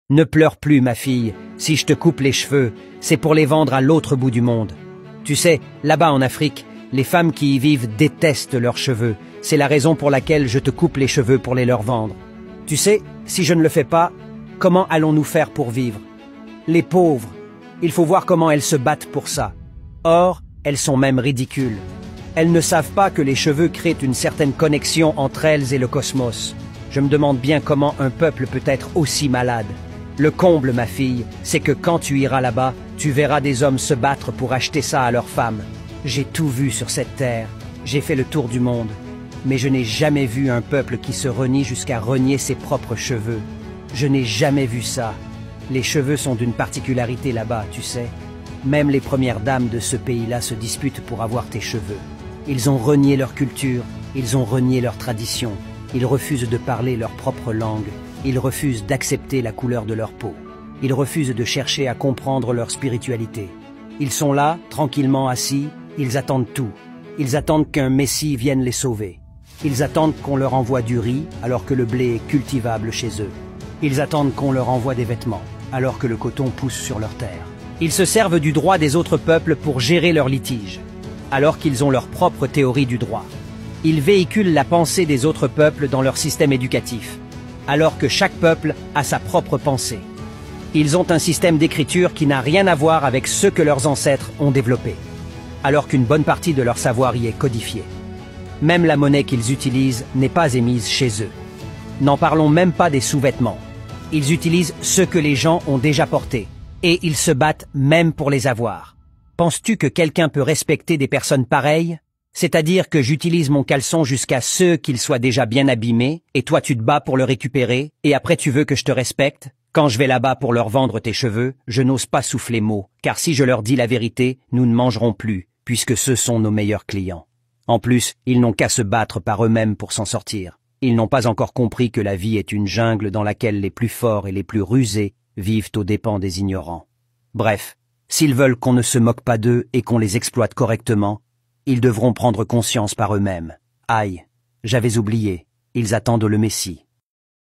Ne pleure plus, ma fille, si je te coupe les cheveux, c'est pour les vendre à l'autre bout du monde. Tu sais, là-bas en Afrique, les femmes qui y vivent détestent leurs cheveux. C'est la raison pour laquelle je te coupe les cheveux pour les leur vendre. Tu sais, si je ne le fais pas, comment allons-nous faire pour vivre? Les pauvres, il faut voir comment elles se battent pour ça. Or, elles sont même ridicules. Elles ne savent pas que les cheveux créent une certaine connexion entre elles et le cosmos. Je me demande bien comment un peuple peut être aussi malade. Le comble, ma fille, c'est que quand tu iras là-bas, tu verras des hommes se battre pour acheter ça à leurs femmes. J'ai tout vu sur cette terre, j'ai fait le tour du monde, mais je n'ai jamais vu un peuple qui se renie jusqu'à renier ses propres cheveux. Je n'ai jamais vu ça. Les cheveux sont d'une particularité là-bas, tu sais. Même les premières dames de ce pays-là se disputent pour avoir tes cheveux. Ils ont renié leur culture, ils ont renié leur tradition. Ils refusent de parler leur propre langue. Ils refusent d'accepter la couleur de leur peau. Ils refusent de chercher à comprendre leur spiritualité. Ils sont là, tranquillement assis, ils attendent tout. Ils attendent qu'un messie vienne les sauver. Ils attendent qu'on leur envoie du riz alors que le blé est cultivable chez eux. Ils attendent qu'on leur envoie des vêtements alors que le coton pousse sur leur terre. Ils se servent du droit des autres peuples pour gérer leurs litiges, alors qu'ils ont leur propre théorie du droit. Ils véhiculent la pensée des autres peuples dans leur système éducatif, alors que chaque peuple a sa propre pensée. Ils ont un système d'écriture qui n'a rien à voir avec ce que leurs ancêtres ont développé, alors qu'une bonne partie de leur savoir y est codifiée. Même la monnaie qu'ils utilisent n'est pas émise chez eux. N'en parlons même pas des sous-vêtements. Ils utilisent ce que les gens ont déjà porté, et ils se battent même pour les avoir. Penses-tu que quelqu'un peut respecter des personnes pareilles? C'est-à-dire que j'utilise mon caleçon jusqu'à ce qu'il soit déjà bien abîmé, et toi tu te bats pour le récupérer, et après tu veux que je te respecte? Quand je vais là-bas pour leur vendre tes cheveux, je n'ose pas souffler mot, car si je leur dis la vérité, nous ne mangerons plus, puisque ce sont nos meilleurs clients. En plus, ils n'ont qu'à se battre par eux-mêmes pour s'en sortir. Ils n'ont pas encore compris que la vie est une jungle dans laquelle les plus forts et les plus rusés vivent aux dépens des ignorants. Bref, s'ils veulent qu'on ne se moque pas d'eux et qu'on les exploite correctement, ils devront prendre conscience par eux-mêmes. Aïe, j'avais oublié, ils attendent le Messie.